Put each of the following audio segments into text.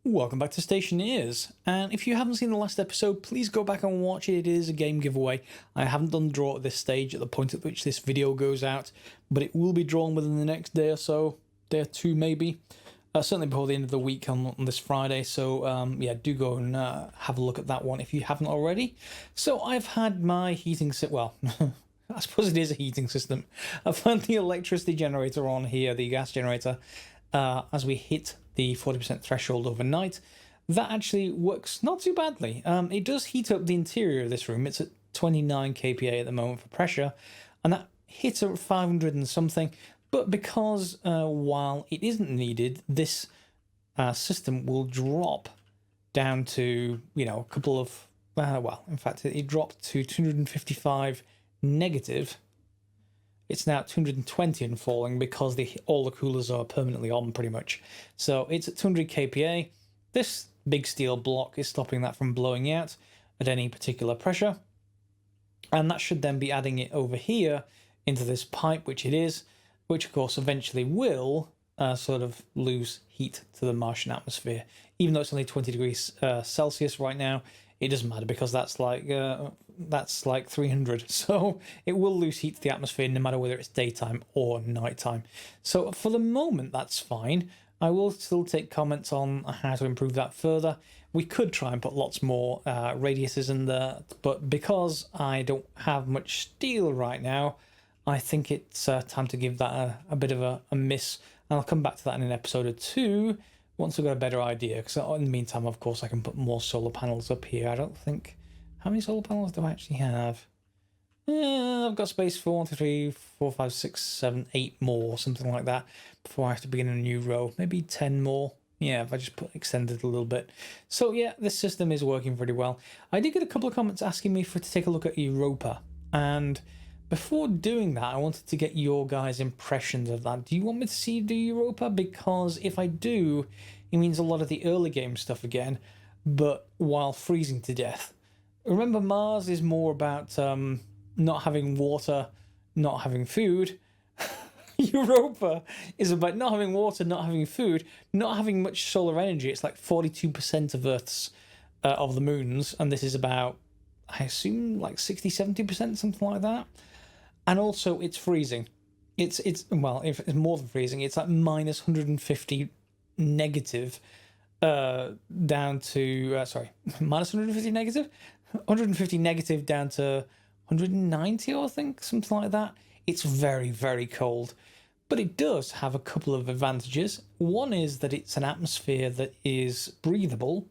Welcome back to Stationeers, and if you haven't seen the last episode, please go back and watch it. It is a game giveaway. I haven't done the draw at this stage at the point at which this video goes out, but it will be drawn within the next day or so, day or two maybe, certainly before the end of the week on this Friday, so yeah, do go and have a look at that one if you haven't already. So I've had my heating well, I suppose it is a heating system. I've had the electricity generator on here, the gas generator, as we hit the 40% threshold overnight. That actually works not too badly. It does heat up the interior of this room. It's at 29 kPa at the moment for pressure, and that hits at 500 and something. But because while it isn't needed, this system will drop down to, a couple of, well, in fact, it dropped to 255 negative. It's now at 220 and falling because all the coolers are permanently on pretty much. So it's at 200 kPa. This big steel block is stopping that from blowing out at any particular pressure. And that should then be adding it over here into this pipe, which it is, which of course eventually will sort of lose heat to the Martian atmosphere. Even though it's only 20 degrees Celsius right now, it doesn't matter because that's like 300. So it will lose heat to the atmosphere no matter whether it's daytime or nighttime. So for the moment, that's fine. I will still take comments on how to improve that further. We could try and put lots more radiuses in there, but because I don't have much steel right now, I think it's time to give that a bit of a miss. And I'll come back to that in an episode or two once we've got a better idea, because in the meantime, of course, I can put more solar panels up here. I don't think... How many solar panels do I actually have? I've got space for 1, 2, 3, 4, 5, 6, 7, 8 more, something like that, before I have to begin a new row. Maybe 10 more. Yeah, if I just extend it a little bit. So yeah, this system is working pretty well. I did get a couple of comments asking me to take a look at Europa, and before doing that, I wanted to get your guys' impressions of that. Do you want me to see you do Europa? Because if I do, it means a lot of the early game stuff again, but while freezing to death. Remember, Mars is more about not having water, not having food. Europa is about not having water, not having food, not having much solar energy. It's like 42% of Earth's, of the moon's, and this is about, I assume, like 60, 70%, something like that. And also, it's freezing. Well, if it's more than freezing, it's like minus 150 negative down to, minus 150 negative? 150 negative down to 190, I think, something like that. It's very, very cold. But it does have a couple of advantages. One is that it's an atmosphere that is breathable.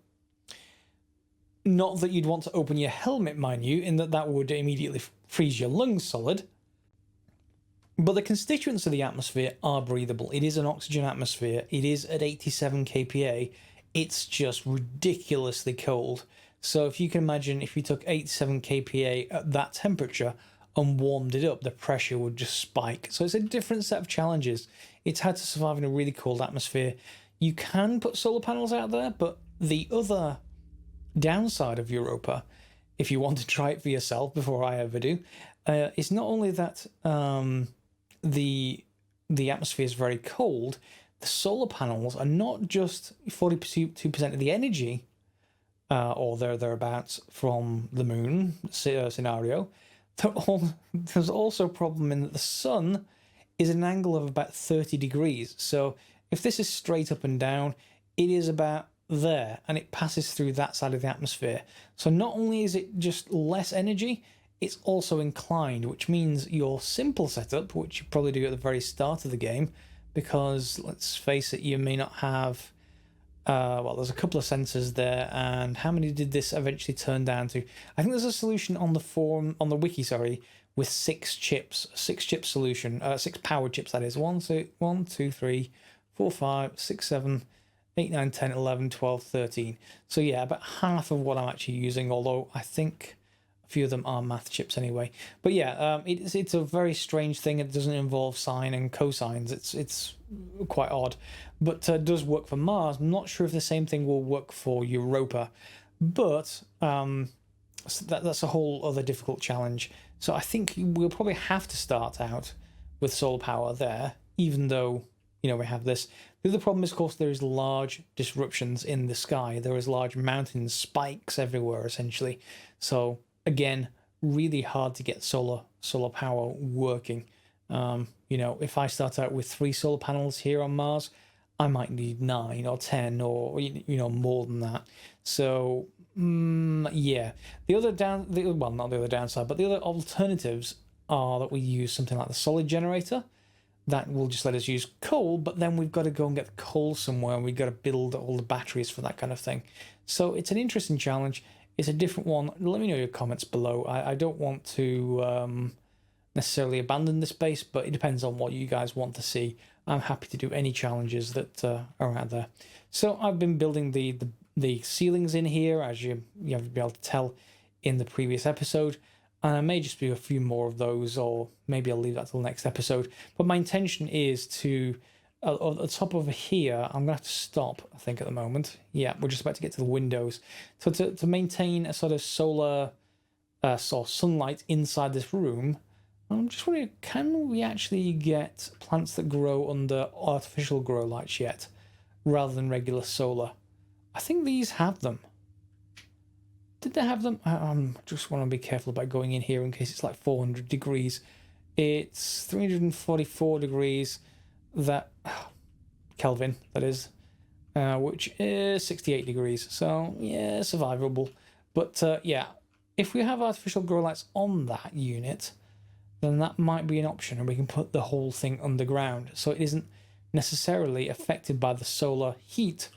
Not that you'd want to open your helmet, mind you, in that would immediately freeze your lungs solid. But the constituents of the atmosphere are breathable. It is an oxygen atmosphere. It is at 87 kPa. It's just ridiculously cold. So if you can imagine, if you took 87 kPa at that temperature and warmed it up, the pressure would just spike. So it's a different set of challenges. It's had to survive in a really cold atmosphere. You can put solar panels out there, but the other downside of Europa, if you want to try it for yourself before I ever do, is not only that the atmosphere is very cold, the solar panels are not just 42% of the energy, or thereabouts, from the moon scenario. There's also a problem in that the sun is an angle of about 30 degrees. So if this is straight up and down, it is about there, and it passes through that side of the atmosphere. So not only is it just less energy, it's also inclined, which means your simple setup, which you probably do at the very start of the game, because let's face it, you may not have, well, there's a couple of sensors there, and how many did this eventually turn down to? I think there's a solution on the forum, on the wiki, sorry, with 6 chips, a 6-chip solution, 6 powered chips, that is. 1, 2, 3, 4, 5, 6, 7, 8, 9, 10, 11, 12, 13. So yeah, about half of what I'm actually using, although I think a few of them are math chips anyway. But yeah, it's a very strange thing. It doesn't involve sine and cosines. It's quite odd, but does work for Mars. I'm not sure if the same thing will work for Europa, but that's a whole other difficult challenge. So I think we'll probably have to start out with solar power there, even though we have this. The other problem is, of course, there is large disruptions in the sky. There is large mountain spikes everywhere, essentially. So again, really hard to get solar power working. If I start out with 3 solar panels here on Mars, I might need 9 or 10 or more than that. So yeah, not the other downside, but the other alternatives are that we use something like the solid generator. That will just let us use coal, but then we've got to go and get the coal somewhere, and we've got to build all the batteries for that kind of thing. So it's an interesting challenge. It's a different one. Let me know your comments below. I don't want to necessarily abandon this base, but it depends on what you guys want to see. I'm happy to do any challenges that are out there. So I've been building the ceilings in here, as you'll be able to tell in the previous episode. And I may just do a few more of those, or maybe I'll leave that till the next episode. But my intention is to, at the top over here, I'm going to have to stop, I think, at the moment. Yeah, we're just about to get to the windows. So to maintain a sort of solar sunlight inside this room, I'm just wondering, can we actually get plants that grow under artificial grow lights yet, rather than regular solar? I think these have them. Did they have them? I just want to be careful about going in here in case it's like 400 degrees. It's 344 degrees, Kelvin, that is, which is 68 degrees. So, yeah, survivable. But, yeah, if we have artificial grow lights on that unit, then that might be an option, and we can put the whole thing underground, so it isn't necessarily affected by the solar heat,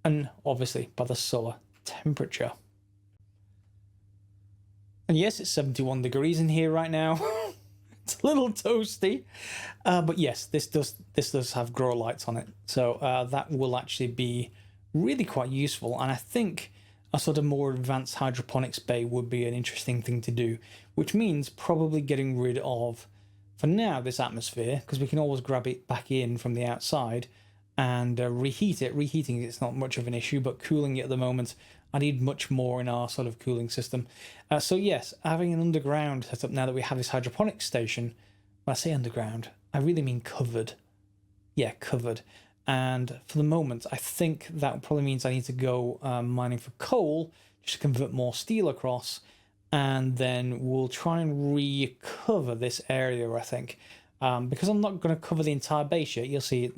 and obviously by the solar temperature. And yes, it's 71 degrees in here right now. It's a little toasty, but yes, this does have grow lights on it, so that will actually be really quite useful. And I think a sort of more advanced hydroponics bay would be an interesting thing to do, which means probably getting rid of, for now, this atmosphere, because we can always grab it back in from the outside and reheat it. Reheating it's not much of an issue, but cooling it at the moment, I need much more in our sort of cooling system. So yes, having an underground setup now that we have this hydroponics station. When I say underground, I really mean covered. Yeah, covered. And for the moment, I think that probably means I need to go mining for coal, just to convert more steel across, and then we'll try and recover this area, I think. Because I'm not going to cover the entire base yet. You'll see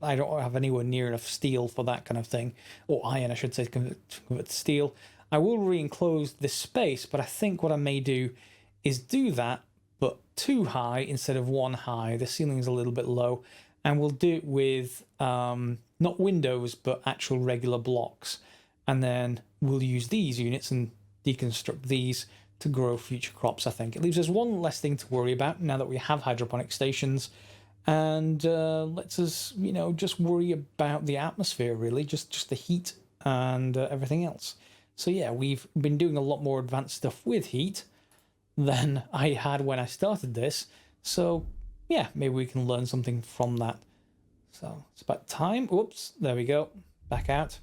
I don't have anywhere near enough steel for that kind of thing, or iron, I should say, to convert to steel. I will re-enclose this space, but I think what I may do is do that, but 2 high instead of 1 high. The ceiling's a little bit low, and we'll do it with not windows, but actual regular blocks. And then we'll use these units and deconstruct these to grow future crops, I think. It leaves us one less thing to worry about now that we have hydroponic stations, and lets us, just worry about the atmosphere, really, just the heat and everything else. So yeah, we've been doing a lot more advanced stuff with heat than I had when I started this. So yeah, maybe we can learn something from that. So it's about time. Whoops, there we go. Back out.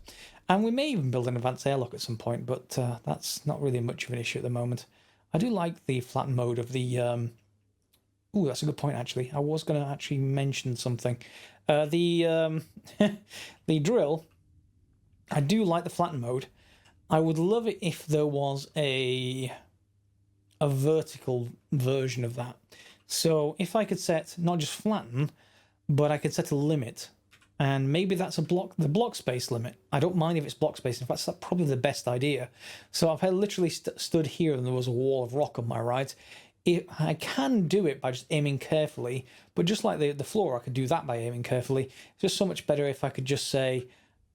And we may even build an advanced airlock at some point, but that's not really much of an issue at the moment. I do like the flat mode of the... Ooh, that's a good point, actually. I was going to actually mention something. The drill, I do like the flatten mode. I would love it if there was a vertical version of that. So if I could set not just flatten, but I could set a limit, and maybe that's the block space limit. I don't mind if it's block space. In fact, that's probably the best idea. So if I literally stood here and there was a wall of rock on my right, I can do it by just aiming carefully, but just like the floor, I could do that by aiming carefully. It's just so much better if I could just say,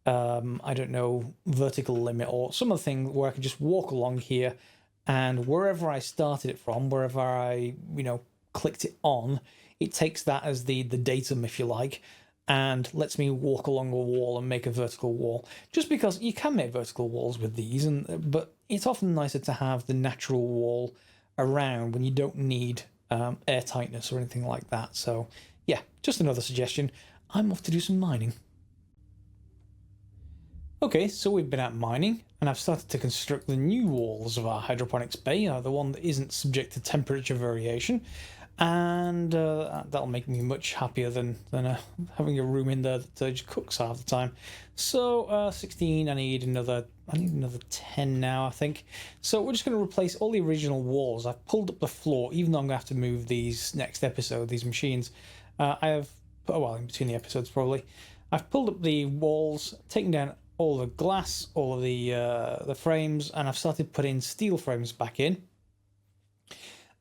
I don't know, vertical limit or some other thing where I could just walk along here, and wherever I started it from, wherever I, clicked it on, it takes that as the datum, if you like, and lets me walk along a wall and make a vertical wall. Just because you can make vertical walls with these, but it's often nicer to have the natural wall around when you don't need air tightness or anything like that. So yeah, just another suggestion. I'm off to do some mining. Okay, so we've been out mining, and I've started to construct the new walls of our hydroponics bay, the one that isn't subject to temperature variation. And that'll make me much happier than having a room in there that just cooks half the time. So 16, I need another 10 now, I think. So we're just going to replace all the original walls. I've pulled up the floor, even though I'm going to have to move these next episode, these machines. I have, well, in between the episodes probably. I've pulled up the walls, taken down all the glass, all of the frames, and I've started putting steel frames back in.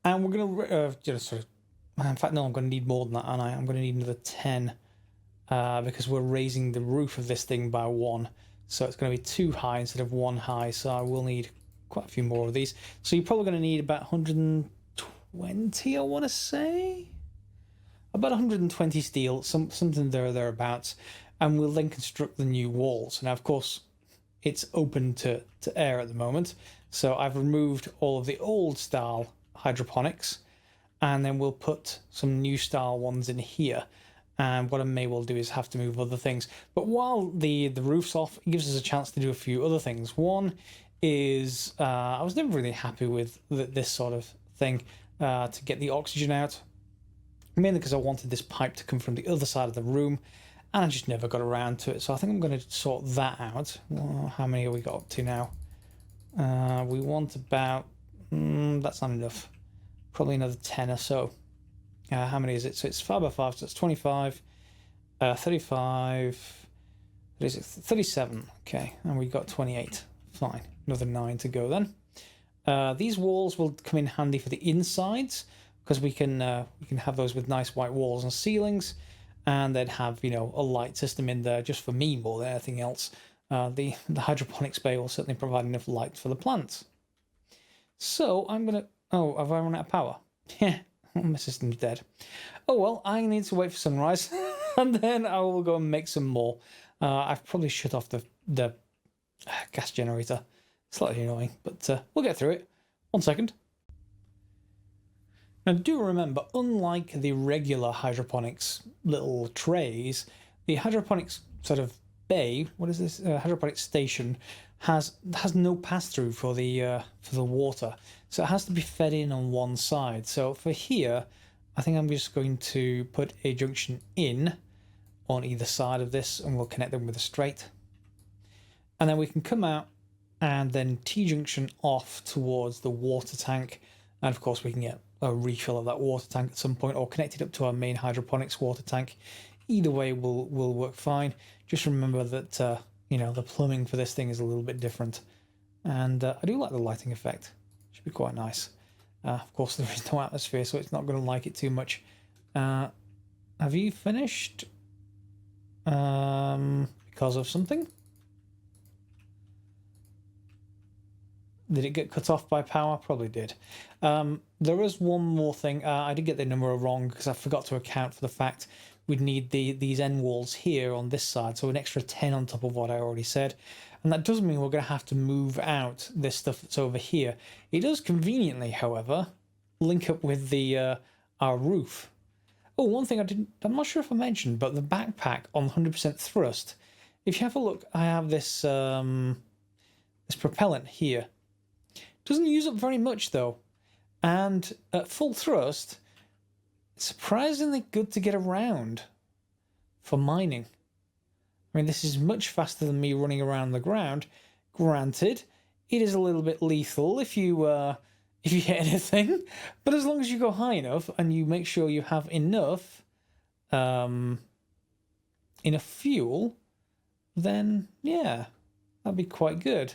And we're going to just sort of, in fact, no, I'm going to need more than that, aren't I? I'm going to need another 10 because we're raising the roof of this thing by 1. So it's going to be 2 high instead of 1 high. So I will need quite a few more of these. So you're probably going to need about 120, I want to say. About 120 steel, something there or thereabouts. And we'll then construct the new walls. Now, of course, it's open to air at the moment. So I've removed all of the old style hydroponics, and then we'll put some new style ones in here. And what I may well do is have to move other things. But while the roof's off, it gives us a chance to do a few other things. One is I was never really happy with this sort of thing to get the oxygen out, mainly because I wanted this pipe to come from the other side of the room, and I just never got around to it. So I think I'm going to sort that out. Well, how many have we got up to now? We want about... that's not enough. Probably another 10 or so. How many is it? So it's 5 by 5, so it's 25, 35, 37. Okay, and we've got 28. Fine, another 9 to go then. These walls will come in handy for the insides, because we can have those with nice white walls and ceilings, and then have, you know, a light system in there just for me more than anything else. The hydroponics bay will certainly provide enough light for the plants. So I'm gonna... Oh, have I run out of power? Yeah, my system's dead. Oh well, I need to wait for sunrise, and then I will go and make some more. I've probably shut off the gas generator. Slightly annoying, but we'll get through it. 1 second. Now do remember, unlike the regular hydroponics little trays, the hydroponics sort of bay, what is this, hydroponics station, has no pass-through for the water, so it has to be fed in on one side. So for here, I think I'm just going to put a junction in on either side of this, and we'll connect them with a straight, and then we can come out and then T-junction off towards the water tank, and of course we can get a refill of that water tank at some point, or connect it up to our main hydroponics water tank. Either way will work fine. Just remember that you know, the plumbing for this thing is a little bit different, and I do like the lighting effect. Should be quite nice. Of course, there is no atmosphere, so it's not going to like it too much. Have you finished? Because of something? Did it get cut off by power? Probably did. There is one more thing. I did get the number wrong because I forgot to account for the fact we'd need these end walls here on this side, so an extra 10 on top of what I already said. And that does mean we're going to have to move out this stuff that's over here. It does conveniently, however, link up with the our roof. Oh, one thing I'm not sure if I mentioned, but the backpack on 100% thrust, if you have a look, I have this this propellant here. Doesn't use up very much though, and at full thrust, it's surprisingly good to get around for mining. I mean, this is much faster than me running around the ground. Granted, it is a little bit lethal if you hit anything, but as long as you go high enough and you make sure you have enough fuel, then yeah, that'd be quite good.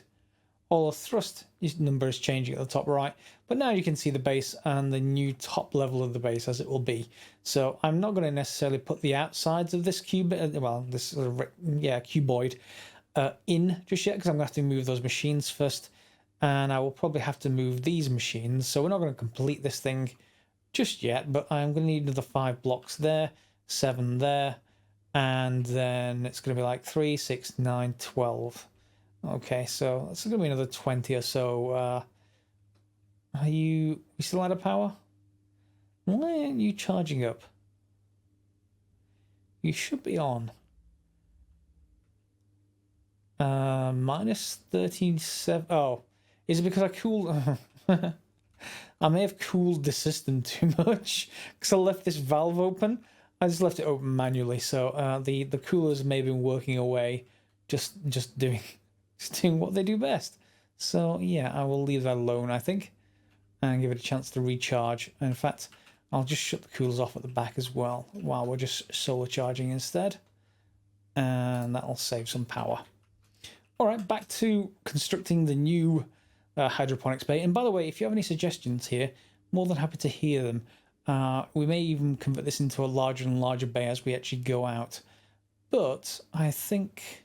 All the thrust number is changing at the top right, but now you can see the base and the new top level of the base as it will be. So I'm not going to necessarily put the outsides of this cuboid in just yet, because I'm going to have to move those machines first, and I will probably have to move these machines. So we're not going to complete this thing just yet, but I'm going to need another 5 blocks there, 7 there, and then it's going to be like 3, 6, 9, 12. Okay, so that's going to be another 20 or so. Are you still out of power? Why aren't you charging up? You should be on. Minus 37. Oh, is it because I cooled? I may have cooled the system too much because I left this valve open. I just left it open manually, so the coolers may have been working away, just doing what they do best. So yeah, I will leave that alone, I think, and give it a chance to recharge. In fact, I'll just shut the coolers off at the back as well while we're just solar charging instead, and that'll save some power. All right, back to constructing the new hydroponics bay. And by the way, if you have any suggestions here, more than happy to hear them. We may even convert this into a larger and larger bay as we actually go out. But I think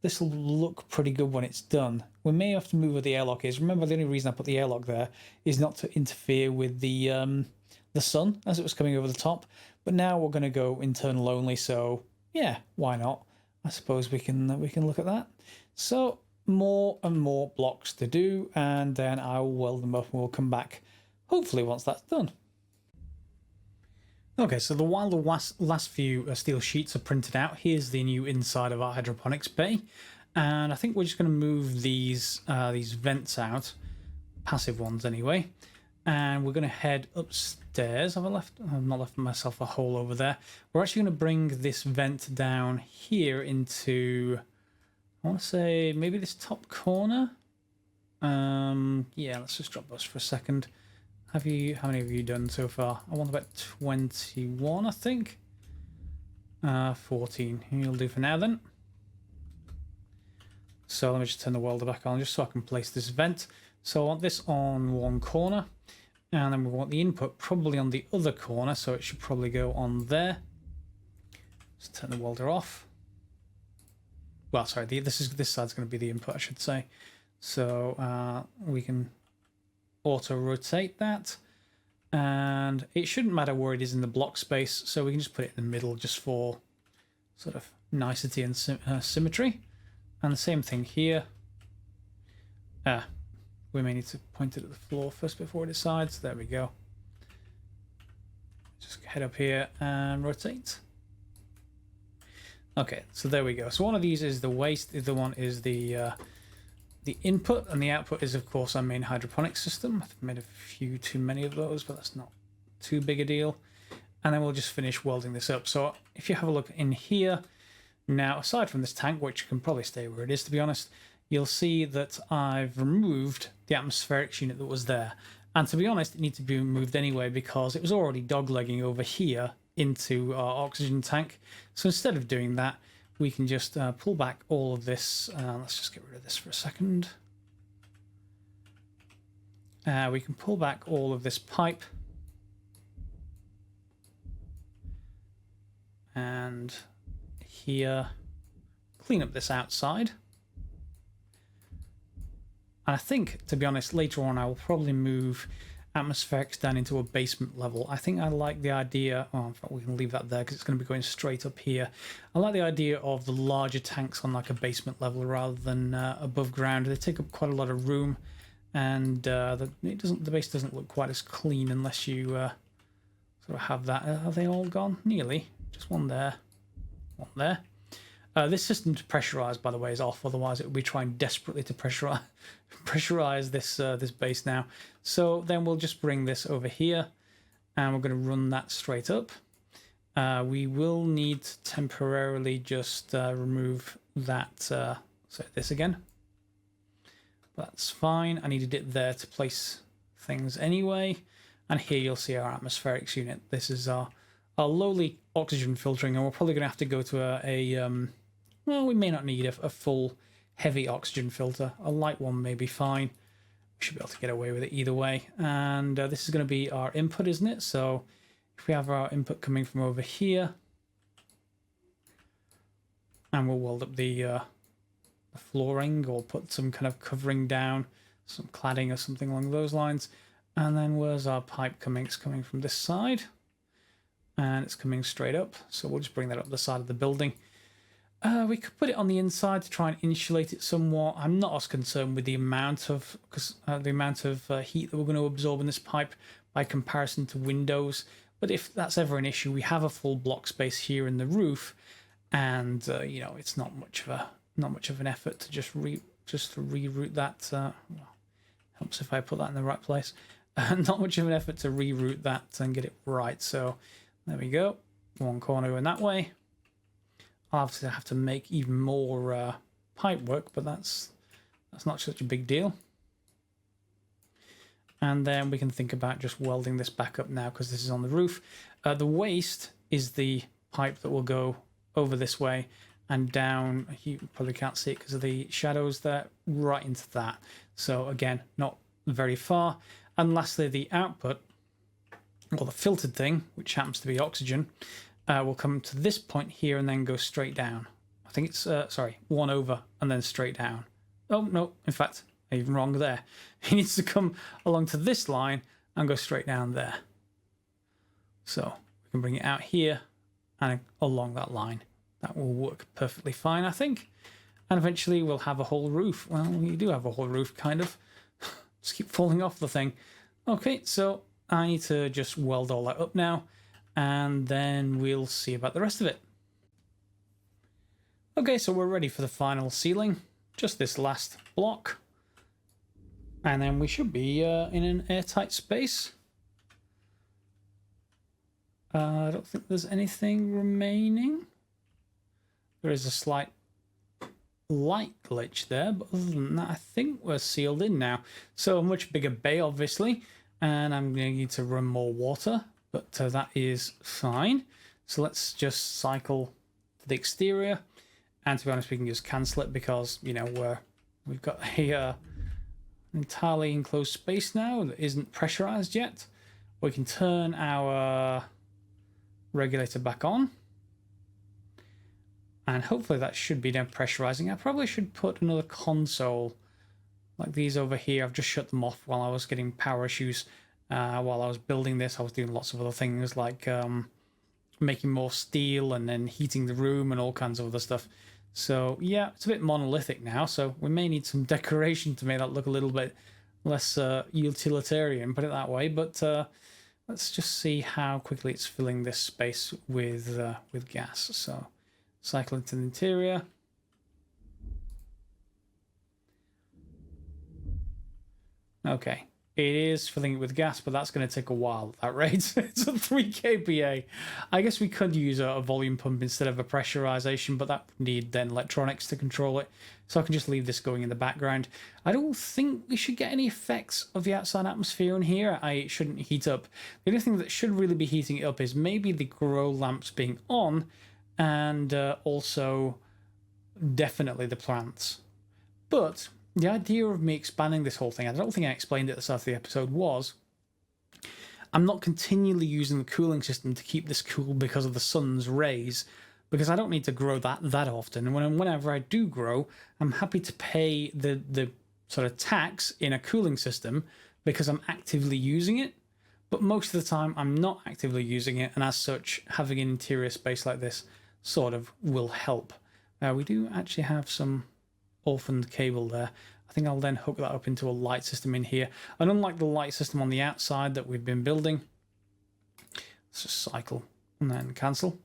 this will look pretty good when it's done. We may have to move where the airlock is. Remember, the only reason I put the airlock there is not to interfere with the sun as it was coming over the top. But now we're going to go internal only, so yeah, why not? I suppose we can look at that. So more and more blocks to do, and then I will weld them up and we'll come back hopefully once that's done. Okay, so while the last few steel sheets are printed out, here's the new inside of our hydroponics bay, and I think we're just going to move these vents out, passive ones anyway, and we're going to head upstairs. I've not left myself a hole over there. We're actually going to bring this vent down here into, I want to say maybe this top corner. Yeah, let's just drop those for a second. How many have you done so far? I want about 21, I think. 14. You'll do for now then. So let me just turn the welder back on just so I can place this vent. So I want this on one corner, and then we want the input probably on the other corner, so it should probably go on there. Just turn the welder off. Well, sorry, this side's going to be the input, I should say. So we can auto rotate that, and it shouldn't matter where it is in the block space, so we can just put it in the middle just for sort of nicety and symmetry. And the same thing here. We may need to point it at the floor first before it decides. There we go. Just head up here and rotate. Okay, so there we go. So one of these is the waste, the other one is the input, and the output is of course our main hydroponics system. I've made a few too many of those, but that's not too big a deal. And then we'll just finish welding this up. So if you have a look in here, now aside from this tank, which can probably stay where it is to be honest, you'll see that I've removed the atmospherics unit that was there. And to be honest, it needs to be removed anyway because it was already doglegging over here into our oxygen tank. So instead of doing that, we can just pull back all of this. Let's just get rid of this for a second. We can pull back all of this pipe. And here, clean up this outside. And I think, to be honest, later on I will probably move atmospherics down into a basement level. I think I like the idea, oh, in fact we can leave that there because it's going to be going straight up here. I like the idea of the larger tanks on like a basement level rather than above ground. They take up quite a lot of room, and the base doesn't look quite as clean unless you sort of have that. Are they all gone? Nearly. Just one there. One there. This system to pressurize, by the way, is off. Otherwise, it would be trying desperately to pressurize this base now. So then we'll just bring this over here, and we're going to run that straight up. We will need to temporarily just remove that. So this again. That's fine. I needed it there to place things anyway. And here you'll see our atmospherics unit. This is our lowly oxygen filtering, and we're probably going to have to go to well, we may not need a full heavy oxygen filter. A light one may be fine. We should be able to get away with it either way. And this is going to be our input, isn't it? So if we have our input coming from over here, and we'll weld up the flooring or put some kind of covering down, some cladding or something along those lines. And then where's our pipe coming? It's coming from this side, and it's coming straight up. So we'll just bring that up the side of the building. We could put it on the inside to try and insulate it somewhat. I'm not as concerned with the amount of heat that we're going to absorb in this pipe by comparison to windows. But if that's ever an issue, we have a full block space here in the roof, and you know, it's not much of an effort to just reroute that. Well, helps if I put that in the right place. Not much of an effort to reroute that and get it right. So there we go. One corner going that way. I'll have to make even more pipe work, but that's not such a big deal. And then we can think about just welding this back up now because this is on the roof. The waste is the pipe that will go over this way and down. You probably can't see it because of the shadows there, right into that. So again, not very far. And lastly, the output, or the filtered thing, which happens to be oxygen, will come to this point here and then go straight down. I think it's, sorry, one over and then straight down. Oh, no, in fact, even wrong there. It needs to come along to this line and go straight down there. So we can bring it out here and along that line. That will work perfectly fine, I think. And eventually we'll have a whole roof. Well, we do have a whole roof, kind of. Just keep falling off the thing. Okay, so I need to just weld all that up now, and then we'll see about the rest of it. Okay, so we're ready for the final ceiling. Just this last block. And then we should be in an airtight space. I don't think there's anything remaining. There is a slight light glitch there, but other than that, I think we're sealed in now. So a much bigger bay, obviously, and I'm going to need to run more water, but that is fine. So let's just cycle to the exterior, and to be honest, we can just cancel it because, you know, we've got a entirely enclosed space now that isn't pressurized yet. We can turn our regulator back on. And hopefully that should be now pressurizing. I probably should put another console like these over here. I've just shut them off while I was getting power issues. While I was building this, I was doing lots of other things like making more steel and then heating the room and all kinds of other stuff. So yeah, it's a bit monolithic now. So we may need some decoration to make that look a little bit less utilitarian, put it that way. But let's just see how quickly it's filling this space with gas. So cycle into the interior. Okay, it is filling it with gas, but that's going to take a while at that rate. It's a 3 kPa. I guess we could use a volume pump instead of a pressurization, but that would need then electronics to control it. So I can just leave this going in the background. I don't think we should get any effects of the outside atmosphere in here. It shouldn't heat up. The only thing that should really be heating it up is maybe the grow lamps being on, and also definitely the plants. But the idea of me expanding this whole thing, I don't think I explained it at the start of the episode, was I'm not continually using the cooling system to keep this cool because of the sun's rays, because I don't need to grow that often. And whenever I do grow, I'm happy to pay the sort of tax in a cooling system because I'm actively using it. But most of the time I'm not actively using it, and as such, having an interior space like this sort of will help. We do actually have some orphaned cable there. I think I'll then hook that up into a light system in here. And unlike the light system on the outside that we've been building, let's just cycle and then cancel.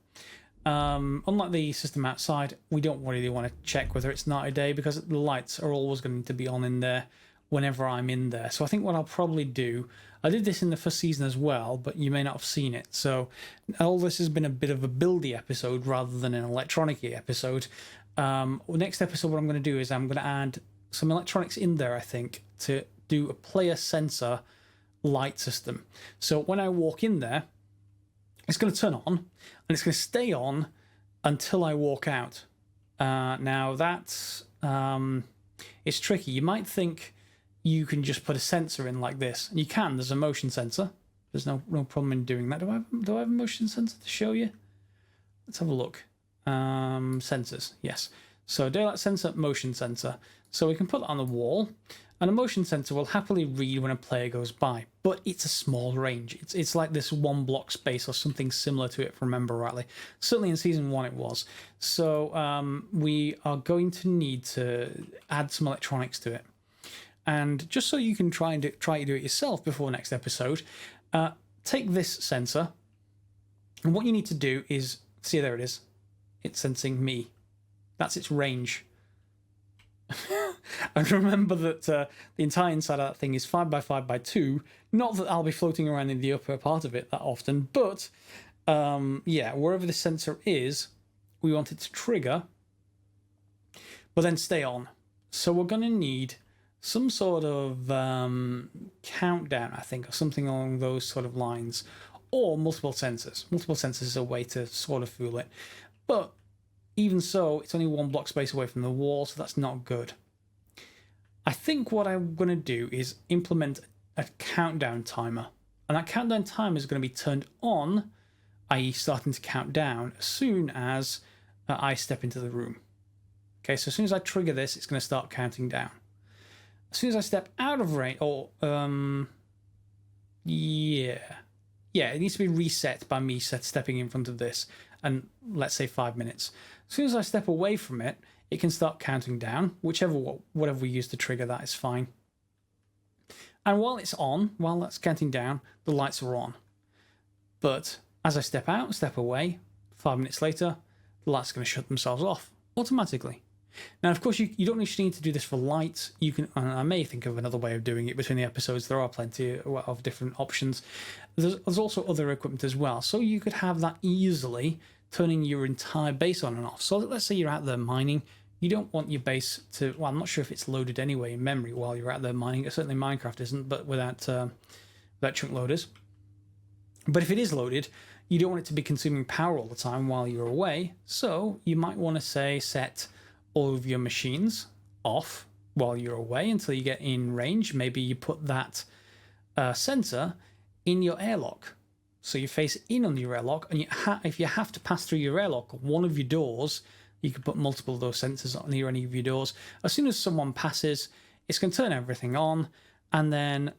Unlike the system outside, we don't really want to check whether it's night or day because the lights are always going to be on in there whenever I'm in there. So I think what I'll probably do, I did this in the first season as well, but you may not have seen it. So all this has been a bit of a buildy episode rather than an electronic-y episode. Next episode, what I'm going to do is I'm going to add some electronics in there, I think, to do a player sensor light system. So when I walk in there, it's going to turn on, and it's going to stay on until I walk out. Now that's it's tricky. You might think you can just put a sensor in like this, and you can. There's a motion sensor. There's no problem in doing that. Do I have a motion sensor to show you? Let's have a look. Sensors, yes. So daylight sensor, motion sensor. So we can put that on the wall, and a motion sensor will happily read when a player goes by, but it's a small range. It's like this 1 block space or something similar to it, if I remember rightly. Certainly in season 1 it was. So we are going to need to add some electronics to it. And just so you can try to do it yourself before next episode, take this sensor, and what you need to do is, see, there it is. It's sensing me. That's its range. And remember that the entire inside of that thing is 5x5x2. Not that I'll be floating around in the upper part of it that often, but yeah, wherever the sensor is, we want it to trigger, but then stay on. So we're going to need some sort of countdown, I think, or something along those sort of lines, or multiple sensors. Multiple sensors is a way to sort of fool it. But even so, it's only one block space away from the wall, so that's not good. I think what I'm going to do is implement a countdown timer. And that countdown timer is going to be turned on, i.e. starting to count down, as soon as I step into the room. Okay, so as soon as I trigger this, it's going to start counting down. As soon as I step out of range, or, yeah, it needs to be reset by me stepping in front of this, and let's say 5 minutes. As soon as I step away from it, it can start counting down, whatever we use to trigger that is fine. And while it's on, while that's counting down, the lights are on. But as I step out, step away, 5 minutes later, the lights are going to shut themselves off automatically. Now, of course, you don't actually need to do this for lights. You can, and I may think of another way of doing it between the episodes. There are plenty of different options. There's also other equipment as well. So you could have that easily turning your entire base on and off. So let's say you're out there mining. You don't want your base to, well, I'm not sure if it's loaded anyway in memory while you're out there mining. Certainly Minecraft isn't, but without chunk loaders. But if it is loaded, you don't want it to be consuming power all the time while you're away. So you might want to say set all of your machines off while you're away until you get in range. Maybe you put that sensor in your airlock. So you face in on your airlock, and if you have to pass through your airlock, one of your doors, you can put multiple of those sensors on near any of your doors. As soon as someone passes, it's going to turn everything on, and then,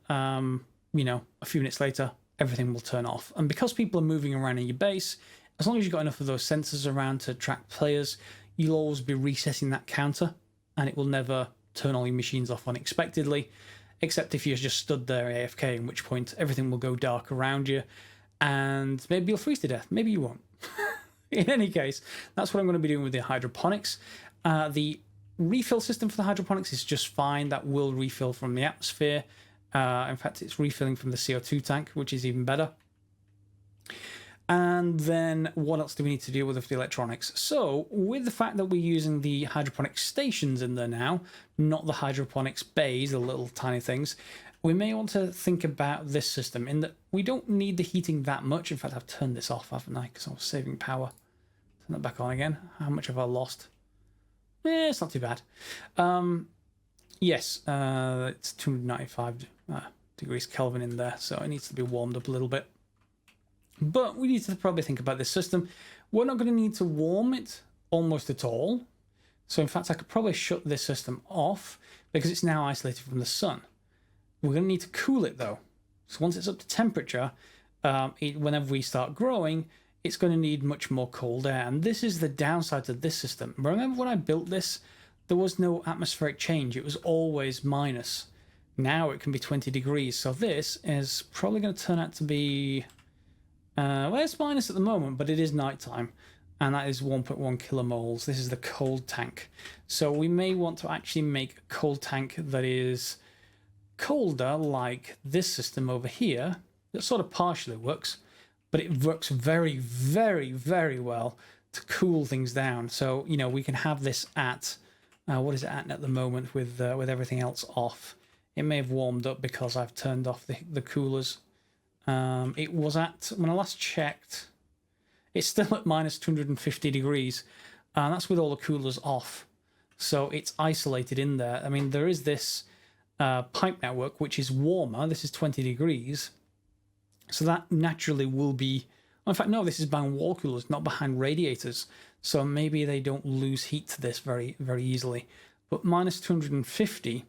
you know, a few minutes later, everything will turn off. And because people are moving around in your base, as long as you've got enough of those sensors around to track players, you'll always be resetting that counter, and it will never turn all your machines off unexpectedly, except if you're just stood there AFK, in which point everything will go dark around you, and maybe you'll freeze to death. Maybe you won't. In any case, that's what I'm going to be doing with the hydroponics. The refill system for the hydroponics is just fine. That will refill from the atmosphere. In fact, it's refilling from the CO2 tank, which is even better. And then what else do we need to deal with the electronics? So with the fact that we're using the hydroponic stations in there now, not the hydroponics bays, the little tiny things, we may want to think about this system in that we don't need the heating that much. In fact, I've turned this off, haven't I? Because I was saving power. Turn that back on again. How much have I lost? It's not too bad. Yes, it's 295 degrees Kelvin in there, so it needs to be warmed up a little bit. But we need to probably think about this system. We're not going to need to warm it almost at all. So in fact, I could probably shut this system off because it's now isolated from the sun. We're going to need to cool it though. So once it's up to temperature, whenever we start growing, it's going to need much more cold air. And this is the downside to this system. Remember when I built this, there was no atmospheric change. It was always minus. Now it can be 20 degrees. So this is probably going to turn out to be... well, it's minus at the moment, but it is nighttime, and that is 1.1 kilomoles. This is the cold tank. So we may want to actually make a cold tank that is colder, like this system over here. That sort of partially works, but it works very, very, very well to cool things down. So, you know, we can have this at, what is it at the moment with everything else off? It may have warmed up because I've turned off the coolers. It was at, when I last checked, it's still at minus 250 degrees, and that's with all the coolers off. So it's isolated in there. I mean, there is this pipe network, which is warmer. This is 20 degrees. So that naturally will be, in fact, no, this is behind wall coolers, not behind radiators. So maybe they don't lose heat to this very, very easily. But minus 250,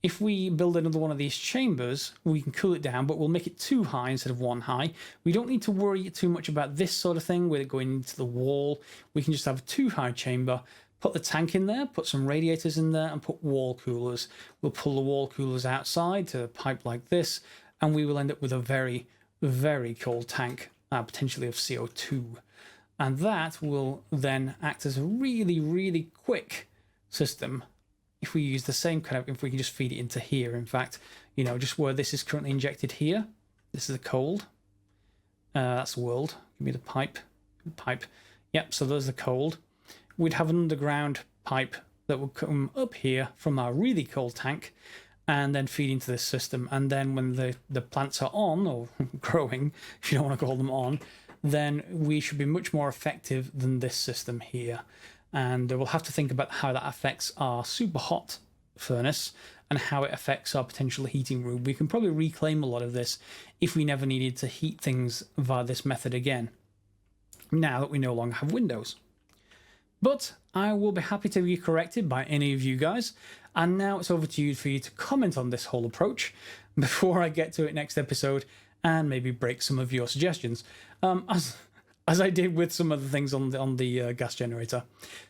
if we build another one of these chambers, we can cool it down, but we'll make it 2 high instead of 1 high. We don't need to worry too much about this sort of thing with it going into the wall. We can just have a 2 high chamber, put the tank in there, put some radiators in there, and put wall coolers. We'll pull the wall coolers outside to a pipe like this, and we will end up with a very, very cold tank, potentially of CO2. And that will then act as a really, really quick system. if we use the same kind of, if we can just feed it into here, in fact, you know, just where this is currently injected here, this is a cold, that's world, give me the pipe, yep, so there's the cold. We'd have an underground pipe that would come up here from our really cold tank and then feed into this system. And then when the plants are on, or growing, if you don't want to call them on, then we should be much more effective than this system here. And we'll have to think about how that affects our super hot furnace and how it affects our potential heating room. We can probably reclaim a lot of this if we never needed to heat things via this method again, now that we no longer have windows. But I will be happy to be corrected by any of you guys. And now it's over to you for you to comment on this whole approach before I get to it next episode and maybe break some of your suggestions, as I did with some other things on the gas generator.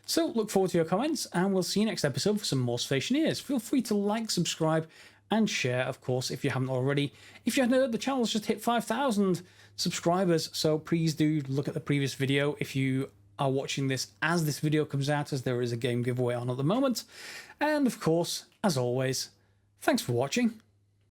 So look forward to your comments, and we'll see you next episode for some more Stationeers. Feel free to like, subscribe, and share, of course, if you haven't already. If you haven't heard, the channel's just hit 5,000 subscribers, so please do look at the previous video if you are watching this as this video comes out, as there is a game giveaway on at the moment. And of course, as always, thanks for watching.